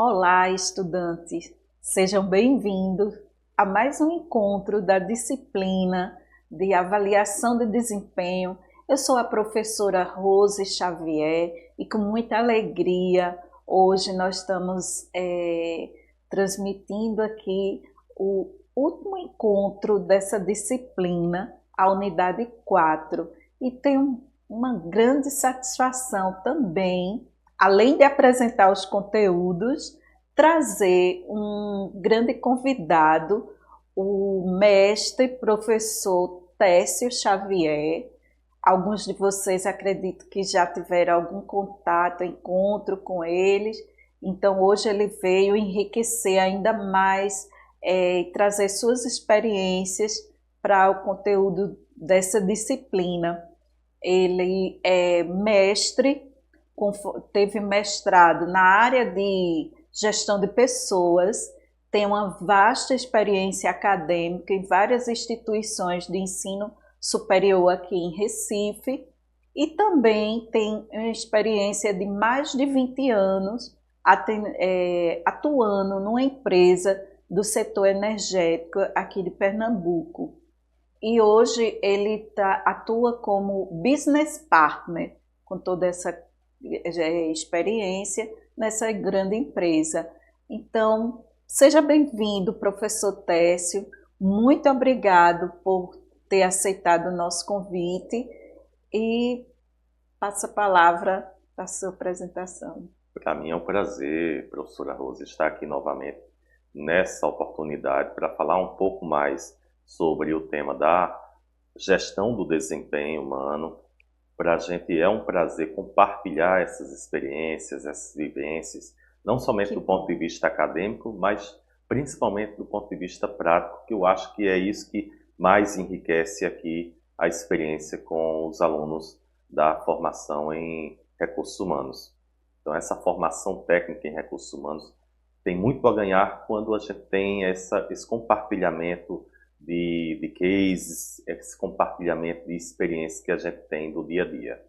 Olá, estudantes! Sejam bem-vindos a mais um encontro da disciplina de avaliação de desempenho. Eu sou a professora Rose Xavier e com muita alegria hoje nós estamos transmitindo aqui o último encontro dessa disciplina, a unidade 4, e tenho uma grande satisfação também, além de apresentar os conteúdos, trazer um grande convidado, o mestre professor Técio Xavier. Alguns de vocês acredito que já tiveram algum contato, encontro com eles, então hoje ele veio enriquecer ainda mais e trazer suas experiências para o conteúdo dessa disciplina. Ele é mestre, teve mestrado na área de gestão de pessoas, tem uma vasta experiência acadêmica em várias instituições de ensino superior aqui em Recife e também tem uma experiência de mais de 20 anos atuando numa empresa do setor energético aqui de Pernambuco. E hoje ele atua como business partner, com toda essa experiência nessa grande empresa. Então, seja bem-vindo, professor Técio. Muito obrigado por ter aceitado o nosso convite e passo a palavra para a sua apresentação. Para mim é um prazer, professora Rose, estar aqui novamente nessa oportunidade para falar um pouco mais sobre o tema da gestão do desempenho humano. Para a gente é um prazer compartilhar essas experiências, essas vivências, não somente do ponto de vista acadêmico, mas principalmente do ponto de vista prático, que eu acho que é isso que mais enriquece aqui a experiência com os alunos da formação em recursos humanos. Então, essa formação técnica em recursos humanos tem muito a ganhar quando a gente tem esse compartilhamento de cases, esse compartilhamento de experiências que a gente tem do dia a dia.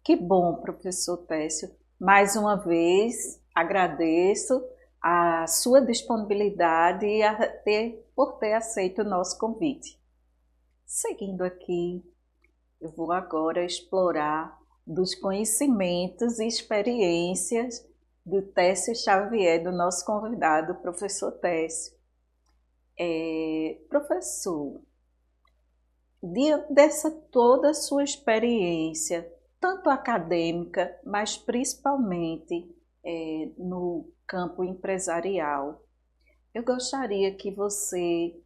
Que bom, professor Técio. Mais uma vez, agradeço a sua disponibilidade e por ter aceito o nosso convite. Seguindo aqui, eu vou agora explorar dos conhecimentos e experiências do Técio Xavier, do nosso convidado, professor Técio. Professor, diante dessa toda a sua experiência, tanto acadêmica, mas principalmente no campo empresarial, eu gostaria que você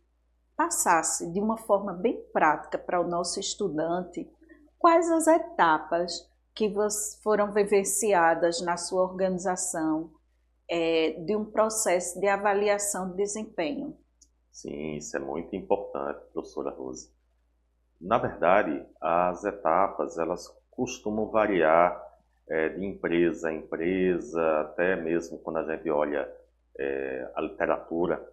passasse de uma forma bem prática para o nosso estudante quais as etapas que foram vivenciadas na sua organização de um processo de avaliação de desempenho. Sim, isso é muito importante, professora Rose. Na verdade, as etapas elas costumam variar de empresa a empresa, até mesmo quando a gente olha a literatura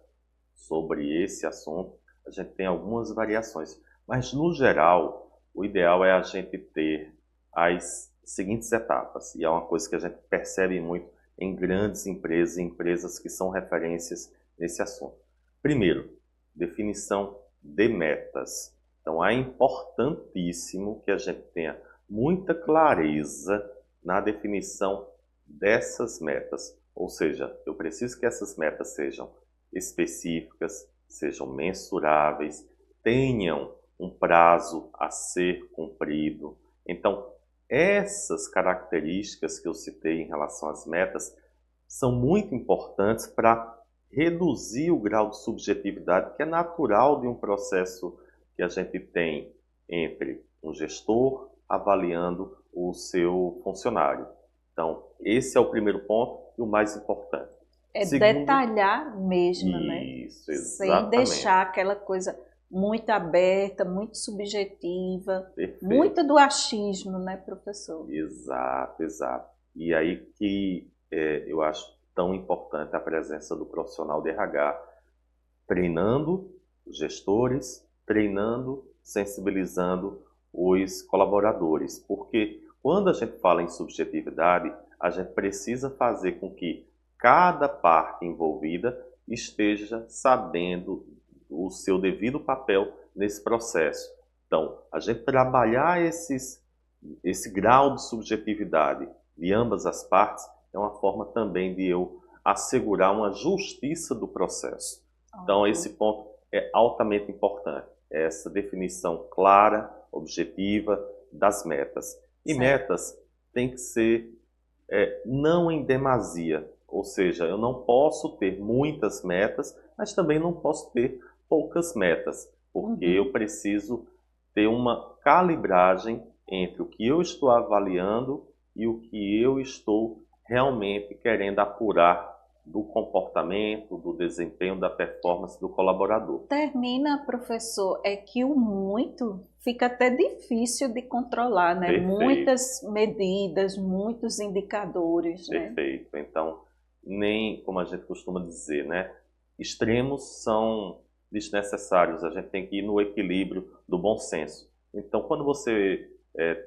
sobre esse assunto, a gente tem algumas variações. Mas, no geral, o ideal é a gente ter as seguintes etapas. E é uma coisa que a gente percebe muito em grandes empresas, empresas que são referências nesse assunto. Primeiro, definição de metas. Então, é importantíssimo que a gente tenha muita clareza na definição dessas metas. Ou seja, eu preciso que essas metas sejam específicas, sejam mensuráveis, tenham um prazo a ser cumprido. Então, essas características que eu citei em relação às metas são muito importantes para reduzir o grau de subjetividade que é natural de um processo que a gente tem entre um gestor avaliando o seu funcionário. Então, esse é o primeiro ponto e o mais importante. Segundo, detalhar mesmo, isso, né? Exatamente. Sem deixar aquela coisa muito aberta, muito subjetiva, Perfeito. Muito do achismo, né, professor? Exato, exato. E aí que eu acho tão importante a presença do profissional de RH, treinando os gestores, treinando, sensibilizando os colaboradores. Porque quando a gente fala em subjetividade, a gente precisa fazer com que cada parte envolvida esteja sabendo o seu devido papel nesse processo. Então, a gente trabalhar esse grau de subjetividade de ambas as partes é uma forma também de eu assegurar uma justiça do processo. Então, esse ponto é altamente importante, essa definição clara, objetiva das metas. E Certo. metas têm que ser não em demasia, ou seja, eu não posso ter muitas metas, mas também não posso ter poucas metas, porque eu preciso ter uma calibragem entre o que eu estou avaliando e o que eu estou realmente querendo apurar do comportamento, do desempenho, da performance do colaborador. Termina, professor, é que o muito fica até difícil de controlar, né? Perfeito. Muitas medidas, muitos indicadores, né? Perfeito. Então, nem, como a gente costuma dizer, né? Extremos são desnecessários, a gente tem que ir no equilíbrio do bom senso. Então, quando você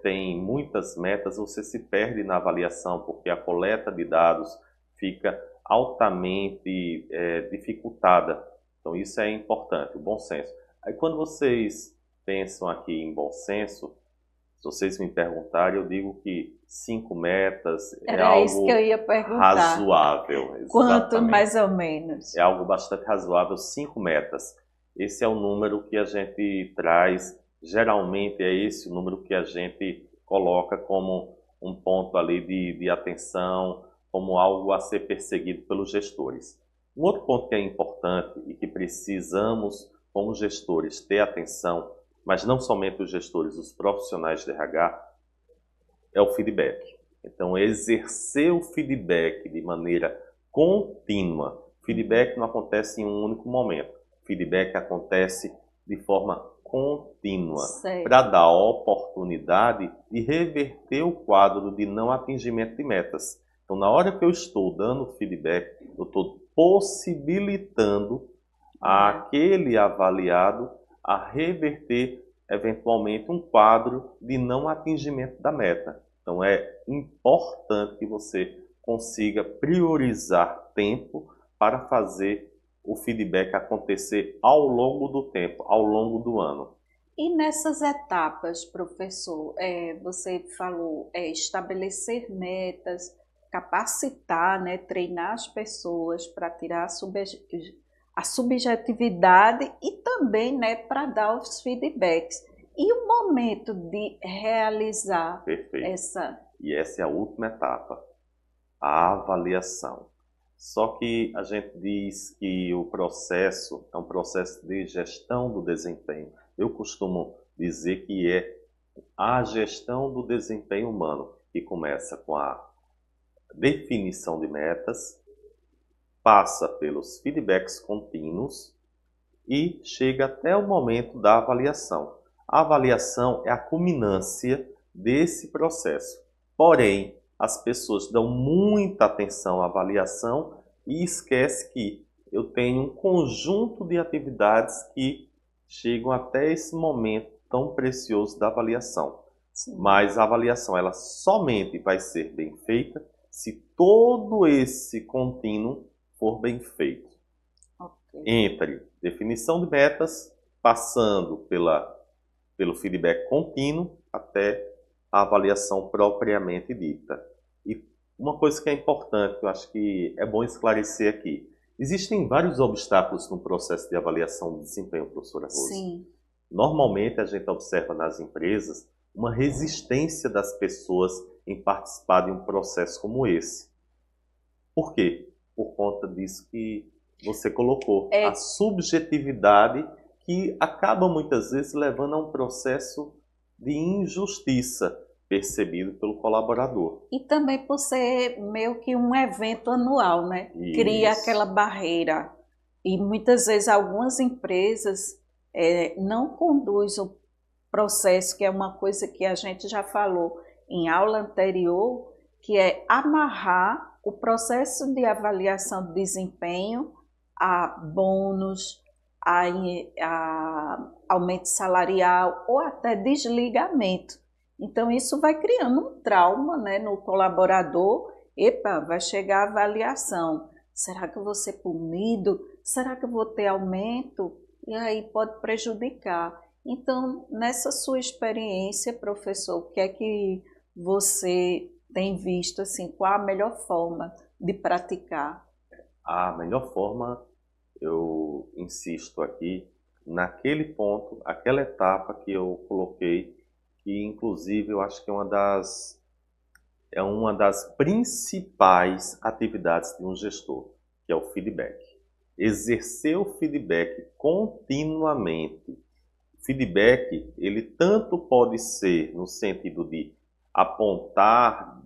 tem muitas metas, você se perde na avaliação, porque a coleta de dados fica altamente dificultada. Então, isso é importante, o bom senso. Aí, quando vocês pensam aqui em bom senso, se vocês me perguntarem, eu digo que 5 metas é algo isso que eu ia perguntar. razoável. Quanto Exatamente. mais ou menos? É algo bastante razoável, 5 metas. Esse é o número que a gente traz, geralmente é esse o número que a gente coloca como um ponto ali de atenção, como algo a ser perseguido pelos gestores. Um outro ponto que é importante e que precisamos, como gestores, ter atenção, mas não somente os gestores, os profissionais de RH, é o feedback. Então, exercer o feedback de maneira contínua. Feedback não acontece em um único momento. Feedback acontece de forma contínua, para dar a oportunidade de reverter o quadro de não atingimento de metas. Então, na hora que eu estou dando feedback, eu estou possibilitando aquele avaliado a reverter eventualmente um quadro de não atingimento da meta. Então é importante que você consiga priorizar tempo para fazer o feedback acontecer ao longo do tempo, ao longo do ano. E nessas etapas, professor, você falou estabelecer metas, capacitar, né, treinar as pessoas para tirar a subjetividade e também, né, para dar os feedbacks. E o momento de realizar essa... E essa é a última etapa, a avaliação. Só que a gente diz que o processo é um processo de gestão do desempenho. Eu costumo dizer que é a gestão do desempenho humano, que começa com a definição de metas, passa pelos feedbacks contínuos e chega até o momento da avaliação. A avaliação é a culminância desse processo. Porém, as pessoas dão muita atenção à avaliação e esquecem que eu tenho um conjunto de atividades que chegam até esse momento tão precioso da avaliação. Sim. Mas a avaliação ela somente vai ser bem feita se todo esse contínuo for bem feito. Entre definição de metas, passando pelo feedback contínuo até a avaliação propriamente dita. E uma coisa que é importante, que eu acho que é bom esclarecer aqui, existem vários obstáculos no processo de avaliação de desempenho, professora Rose. Sim. Normalmente a gente observa nas empresas uma resistência das pessoas em participar de um processo como esse. Por quê? Por conta disso que você colocou, a subjetividade que acaba muitas vezes levando a um processo de injustiça percebido pelo colaborador. E também por ser meio que um evento anual, né? Isso. Cria aquela barreira. E muitas vezes algumas empresas não conduzem o processo, que é uma coisa que a gente já falou em aula anterior, que é amarrar o processo de avaliação de desempenho a bônus, a aumento salarial ou até desligamento. Então, isso vai criando um trauma, né, no colaborador epa, vai chegar a avaliação. Será que eu vou ser punido? Será que eu vou ter aumento? E aí pode prejudicar. Então, nessa sua experiência, professor, o que é que você tem visto, assim, qual a melhor forma de praticar? A melhor forma, eu insisto aqui, naquele ponto, aquela etapa que eu coloquei, que inclusive eu acho que é uma das principais atividades de um gestor, que é o feedback. Exercer o feedback continuamente. Feedback, ele tanto pode ser no sentido de apontar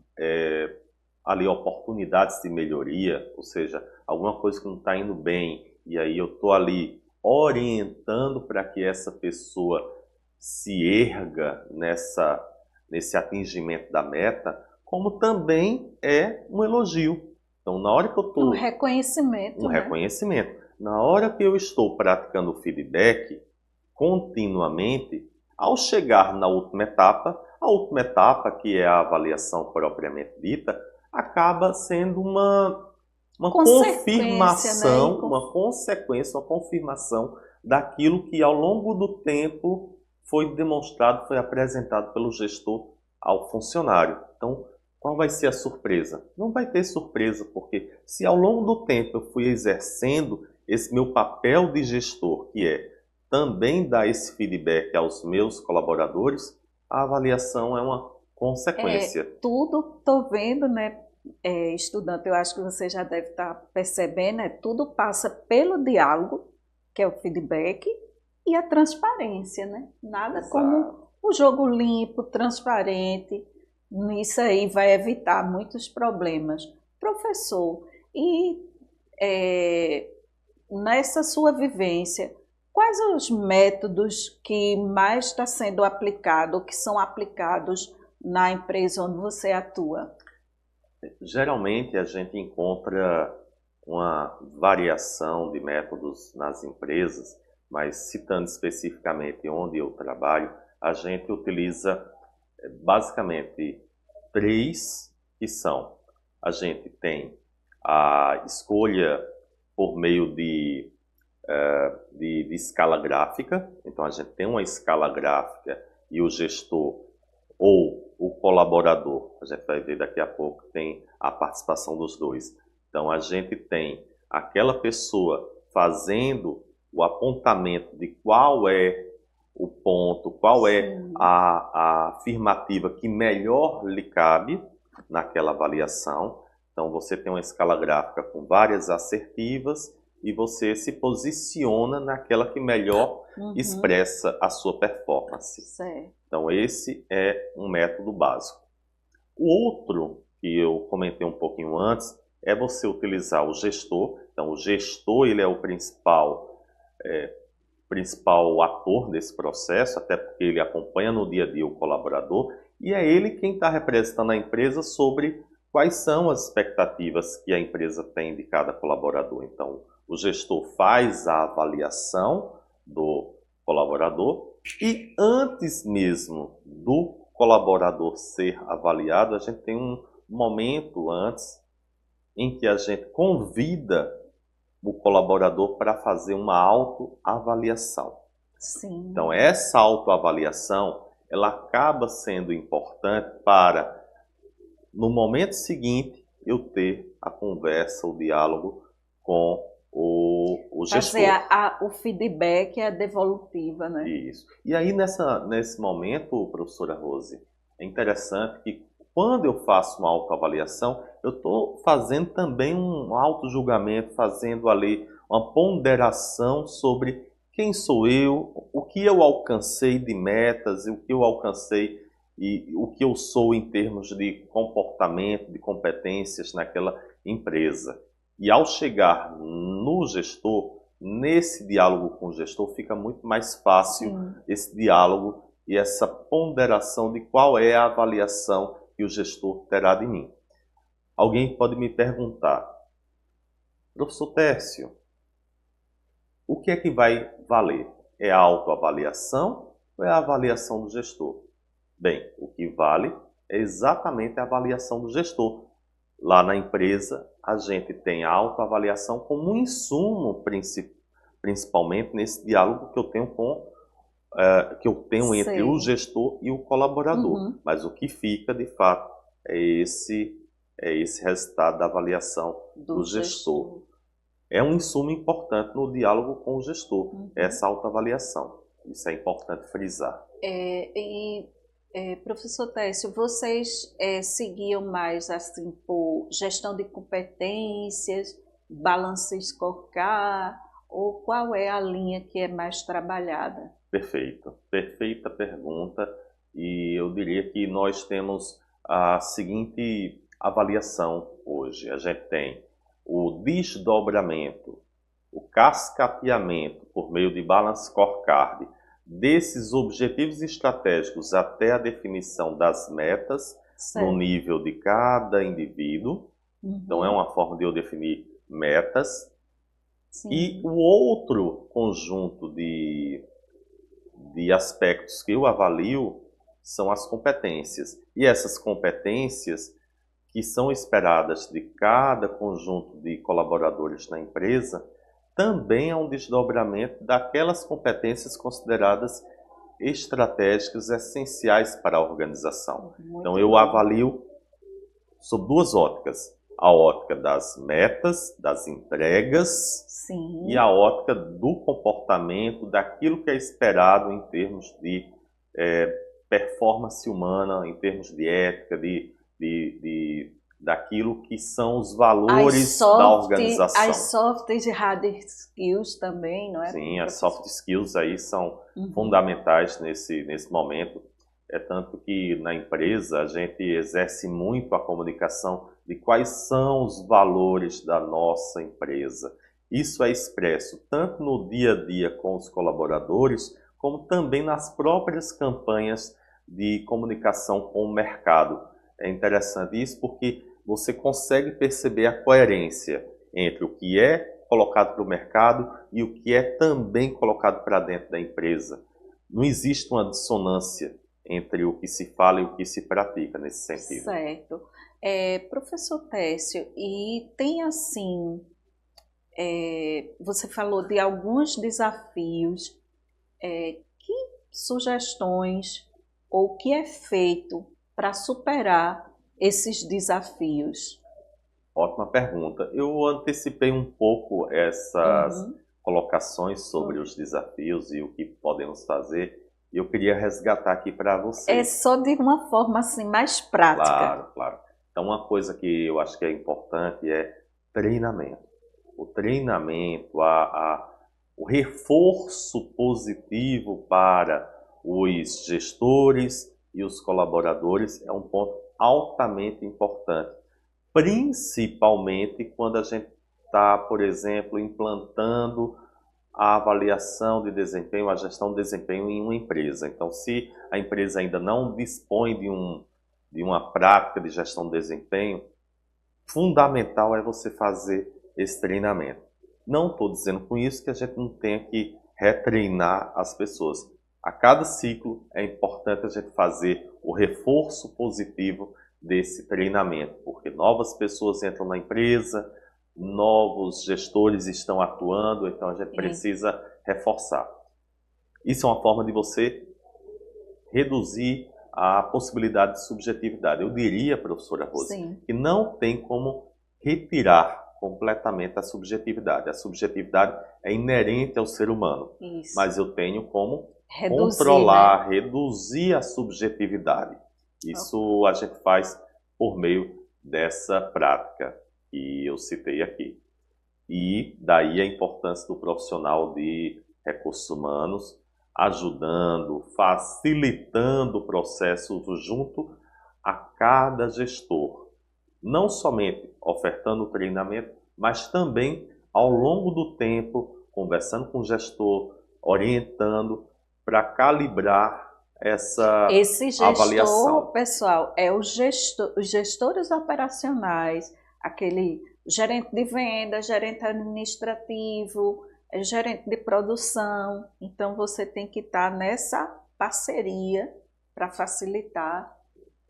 ali oportunidades de melhoria, ou seja, alguma coisa que não está indo bem, e aí eu estou ali orientando para que essa pessoa se erga nesse atingimento da meta, como também é um elogio. Então, na hora que eu estou... Um reconhecimento, né? reconhecimento. Na hora que eu estou praticando o feedback, continuamente, ao chegar na última etapa, a última etapa, que é a avaliação propriamente dita, acaba sendo uma confirmação, né? uma consequência, uma confirmação daquilo que ao longo do tempo foi demonstrado, foi apresentado pelo gestor ao funcionário. Então, qual vai ser a surpresa? Não vai ter surpresa, porque se ao longo do tempo eu fui exercendo esse meu papel de gestor, que é também dar esse feedback aos meus colaboradores, a avaliação é uma consequência. Tudo, estou vendo, né, estudante, eu acho que você já deve estar percebendo, tudo passa pelo diálogo, que é o feedback, e a transparência, né? Nada Exato. Como o jogo limpo, transparente, isso aí vai evitar muitos problemas. Professor, e nessa sua vivência, quais os métodos que mais está sendo aplicado, ou que são aplicados na empresa onde você atua? Geralmente a gente encontra uma variação de métodos nas empresas, mas citando especificamente onde eu trabalho, a gente utiliza basicamente 3 que são: a gente tem a escolha por meio de escala gráfica. Então a gente tem uma escala gráfica e o gestor ou o colaborador, a gente vai ver daqui a pouco, tem a participação dos dois. Então a gente tem aquela pessoa fazendo o apontamento de qual é o ponto, qual é a afirmativa que melhor lhe cabe naquela avaliação. Então você tem uma escala gráfica com várias assertivas e você se posiciona naquela que melhor expressa a sua performance. Certo. Então esse é um método básico. O outro, que eu comentei um pouquinho antes, é você utilizar o gestor. Então o gestor, ele é o principal ator desse processo, até porque ele acompanha no dia a dia o colaborador, e é ele quem está representando a empresa sobre quais são as expectativas que a empresa tem de cada colaborador. Então, o gestor faz a avaliação do colaborador e antes mesmo do colaborador ser avaliado, a gente tem um momento antes em que a gente convida o colaborador para fazer uma autoavaliação. Sim. Então, essa autoavaliação, ela acaba sendo importante para, no momento seguinte, eu ter a conversa, o diálogo com o gestor. Fazer o feedback, a devolutiva, né? Isso. E aí, nesse momento, professora Rose, é interessante que quando eu faço uma autoavaliação, eu estou fazendo também um autojulgamento, fazendo ali uma ponderação sobre quem sou eu, o que eu alcancei de metas, o que eu alcancei e o que eu sou em termos de comportamento, de competências naquela empresa. E ao chegar no gestor, nesse diálogo com o gestor, fica muito mais fácil esse diálogo e essa ponderação de qual é a avaliação que o gestor terá de mim. Alguém pode me perguntar: professor Tércio, o que é que vai valer? É a autoavaliação ou é a avaliação do gestor? Bem, o que vale é exatamente a avaliação do gestor. Lá na empresa, a gente tem a autoavaliação como um insumo principalmente nesse diálogo que eu tenho entre o Sei. gestor e o colaborador. Uhum. Mas o que fica, de fato, é esse resultado da avaliação Do do gestor. gestor. É um insumo importante no diálogo com o gestor, Uhum. essa autoavaliação. Isso é importante frisar. Professor Técio, vocês seguiam mais assim por gestão de competências, balance scorecard, ou qual é a linha que é mais trabalhada? Perfeito. Perfeita pergunta. E eu diria que nós temos a seguinte avaliação hoje. A gente tem o desdobramento, o cascateamento por meio de Balance Scorecard desses objetivos estratégicos até a definição das metas no Certo. nível de cada indivíduo. Então, é Uhum. uma forma de eu definir metas. E Sim. o outro conjunto de aspectos que eu avalio são as competências. E essas competências que são esperadas de cada conjunto de colaboradores na empresa também é um desdobramento daquelas competências consideradas estratégicas essenciais para a organização. Muito Então eu bom. avalio sob duas óticas: a ótica das metas, das entregas, Sim. e a ótica do comportamento, daquilo que é esperado em termos de performance humana, em termos de ética, daquilo que são os valores da organização. As soft e hard skills também, não é? Sim, as soft skills aí são Uhum. fundamentais nesse momento. É tanto que na empresa a gente exerce muito a comunicação de quais são os valores da nossa empresa. Isso é expresso tanto no dia a dia com os colaboradores, como também nas próprias campanhas de comunicação com o mercado. É interessante isso porque você consegue perceber a coerência entre o que é colocado para o mercado e o que é também colocado para dentro da empresa. Não existe uma dissonância entre o que se fala e o que se pratica nesse sentido. Certo. Professor Técio, e tem assim, você falou de alguns desafios, que sugestões ou o que é feito para superar esses desafios? Ótima pergunta. Eu antecipei um pouco essas Uhum. colocações sobre os desafios e o que podemos fazer. E eu queria resgatar aqui para você. É só de uma forma assim mais prática. Claro, claro. Então, uma coisa que eu acho que é importante é treinamento. O treinamento, o reforço positivo para os gestores e os colaboradores é um ponto altamente importante, principalmente quando a gente está, por exemplo, implantando a avaliação de desempenho, a gestão de desempenho em uma empresa. Então, se a empresa ainda não dispõe de uma prática de gestão de desempenho, fundamental é você fazer esse treinamento. Não estou dizendo com isso que a gente não tenha que retreinar as pessoas. A cada ciclo é importante a gente fazer o reforço positivo desse treinamento, porque novas pessoas entram na empresa, novos gestores estão atuando, então a gente precisa reforçar. Isso é uma forma de você reduzir a possibilidade de subjetividade. Eu diria, professora Rose, Sim. que não tem como retirar completamente a subjetividade. A subjetividade é inerente ao ser humano, Isso. mas eu tenho como Reduzir, controlar, né? reduzir a subjetividade. Isso a gente faz por meio dessa prática que eu citei aqui. E daí a importância do profissional de recursos humanos ajudando, facilitando o processo junto a cada gestor. Não somente ofertando o treinamento, mas também ao longo do tempo, conversando com o gestor, orientando para calibrar essa Esse gestor, avaliação. pessoal, os gestores operacionais, aquele gerente de venda, gerente administrativo, gerente de produção. Então, você tem que estar nessa parceria para facilitar.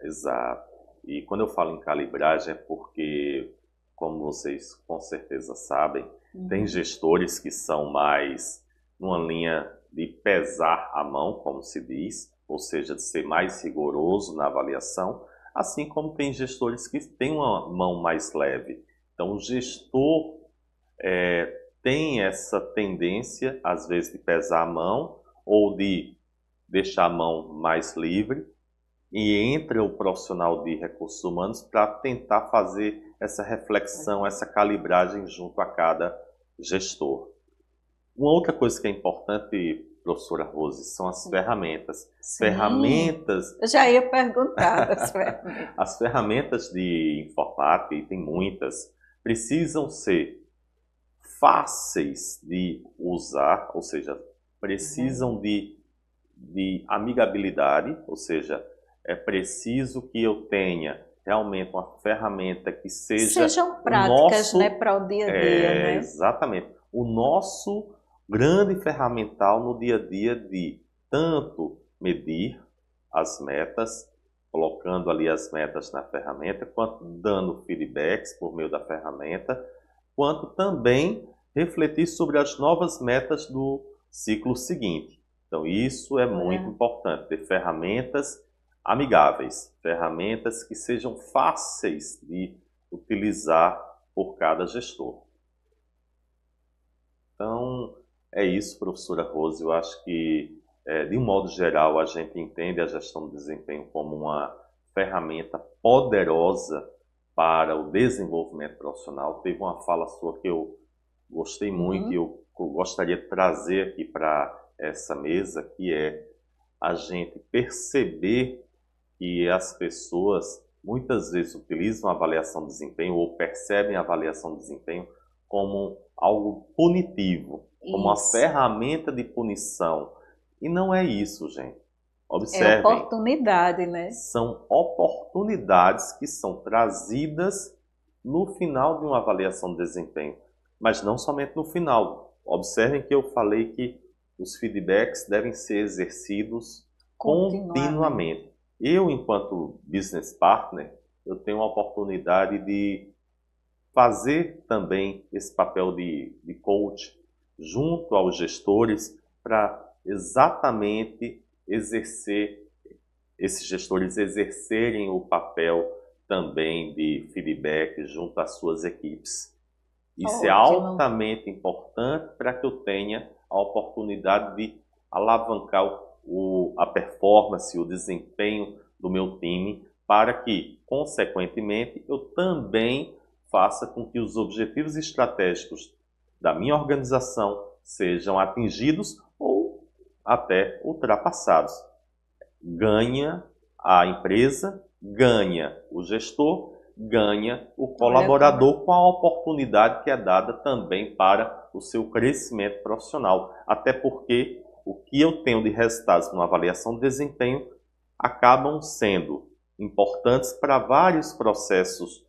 Exato. E quando eu falo em calibragem é porque, como vocês com certeza sabem, tem gestores que são mais numa linha de pesar a mão, como se diz, ou seja, de ser mais rigoroso na avaliação, assim como tem gestores que têm uma mão mais leve. Então, o gestor tem essa tendência, às vezes, de pesar a mão ou de deixar a mão mais livre, e entra o profissional de recursos humanos para tentar fazer essa reflexão, essa calibragem junto a cada gestor. Uma outra coisa que é importante, professora Rose, são as ferramentas. Sim, Ferramentas. eu já ia perguntar das ferramentas. As ferramentas de informática, e tem muitas, precisam ser fáceis de usar, ou seja, precisam de amigabilidade, ou seja, é preciso que eu tenha realmente uma ferramenta que Sejam práticas, né, para o dia a dia, né? Exatamente. O nosso grande ferramental no dia a dia de tanto medir as metas, colocando ali as metas na ferramenta, quanto dando feedbacks por meio da ferramenta, quanto também refletir sobre as novas metas do ciclo seguinte. Então, isso é muito importante, ter ferramentas amigáveis, ferramentas que sejam fáceis de utilizar por cada gestor. Então, é isso, professora Rose. Eu acho que, de um modo geral, a gente entende a gestão do desempenho como uma ferramenta poderosa para o desenvolvimento profissional. Teve uma fala sua que eu gostei muito e eu gostaria de trazer aqui para essa mesa, que é a gente perceber que as pessoas muitas vezes utilizam a avaliação de desempenho ou percebem a avaliação de desempenho como algo punitivo, como uma ferramenta de punição. E não é isso, gente. Observem. É oportunidade, né? São oportunidades que são trazidas no final de uma avaliação de desempenho, mas não somente no final. Observem que eu falei que os feedbacks devem ser exercidos continuamente. Eu, enquanto business partner, eu tenho a oportunidade de fazer também esse papel de coach junto aos gestores para exatamente esses gestores exercerem o papel também de feedback junto às suas equipes. Isso é altamente importante para que eu tenha a oportunidade de alavancar a performance, o desempenho do meu time, para que, consequentemente, eu também faça com que os objetivos estratégicos da minha organização sejam atingidos ou até ultrapassados. Ganha a empresa, ganha o gestor, ganha o colaborador com a oportunidade que é dada também para o seu crescimento profissional. Até porque o que eu tenho de resultados numa avaliação de desempenho acabam sendo importantes para vários processos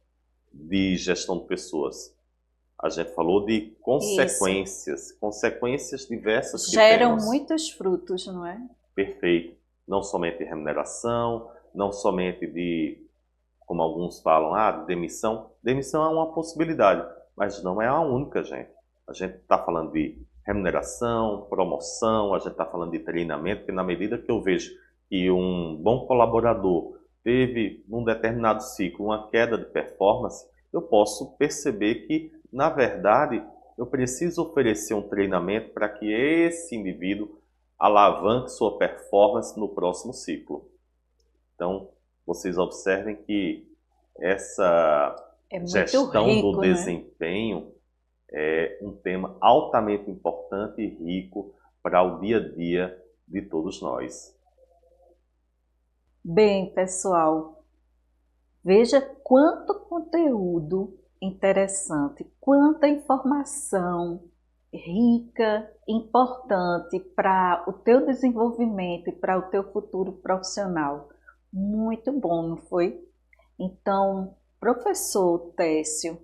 de gestão de pessoas. A gente falou de consequências, consequências diversas que geram muitos frutos, não é? Perfeito. Não somente de remuneração, não somente de, como alguns falam, demissão. Demissão é uma possibilidade, mas não é a única, gente. A gente está falando de remuneração, promoção, a gente está falando de treinamento, porque na medida que eu vejo que um bom colaborador teve, num determinado ciclo, uma queda de performance, eu posso perceber que, na verdade, eu preciso oferecer um treinamento para que esse indivíduo alavanque sua performance no próximo ciclo. Então, vocês observem que essa gestão do desempenho é um tema altamente importante e rico para o dia a dia de todos nós. Bem, pessoal, veja quanto conteúdo interessante, quanta informação rica, importante para o teu desenvolvimento e para o teu futuro profissional. Muito bom, não foi? Então, professor Técio,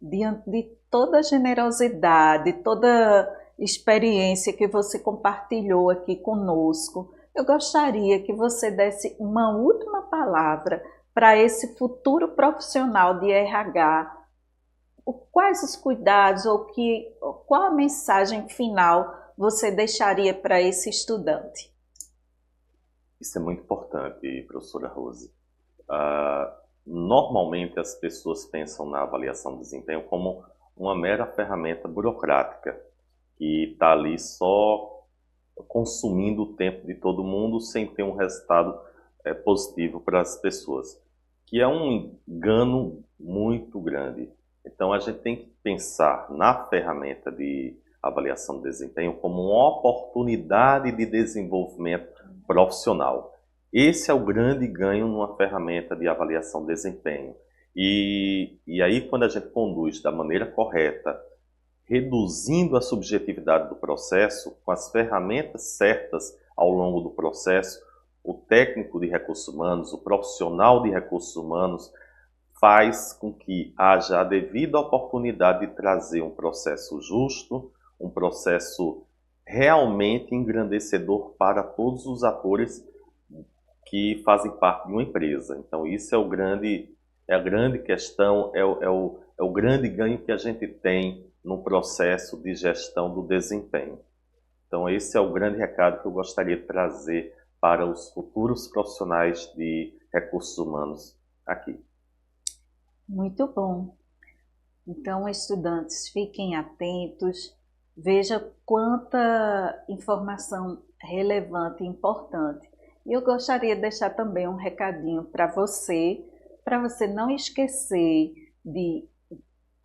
diante de toda a generosidade, toda a experiência que você compartilhou aqui conosco, eu gostaria que você desse uma última palavra para esse futuro profissional de RH. Quais os cuidados qual a mensagem final você deixaria para esse estudante? Isso é muito importante, professora Rose. Normalmente as pessoas pensam na avaliação de desempenho como uma mera ferramenta burocrática, que está ali só consumindo o tempo de todo mundo sem ter um resultado positivo para as pessoas, que é um engano muito grande. Então a gente tem que pensar na ferramenta de avaliação de desempenho como uma oportunidade de desenvolvimento profissional. Esse é o grande ganho numa ferramenta de avaliação de desempenho. E aí, quando a gente conduz da maneira correta, reduzindo a subjetividade do processo, com as ferramentas certas ao longo do processo, o técnico de recursos humanos, o profissional de recursos humanos, faz com que haja a devida oportunidade de trazer um processo justo, um processo realmente engrandecedor para todos os atores que fazem parte de uma empresa. Então isso é a grande questão, é o grande ganho que a gente tem no processo de gestão do desempenho. Então esse é o grande recado que eu gostaria de trazer para os futuros profissionais de recursos humanos aqui. Muito bom. Então, estudantes, fiquem atentos, veja quanta informação relevante e importante. E eu gostaria de deixar também um recadinho para você não esquecer de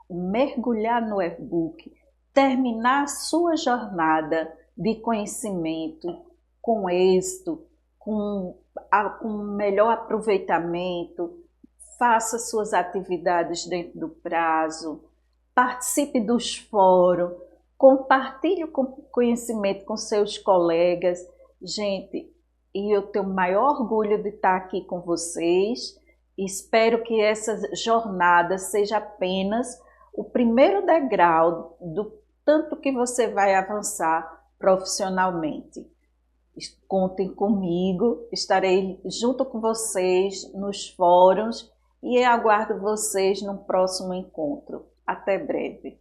mergulhar no e-book, terminar a sua jornada de conhecimento com êxito, com melhor aproveitamento. Faça suas atividades dentro do prazo, participe dos fóruns, compartilhe o conhecimento com seus colegas. Gente, e eu tenho o maior orgulho de estar aqui com vocês. Espero que essa jornada seja apenas o primeiro degrau do tanto que você vai avançar profissionalmente. Contem comigo, estarei junto com vocês nos fóruns e aguardo vocês no próximo encontro. Até breve.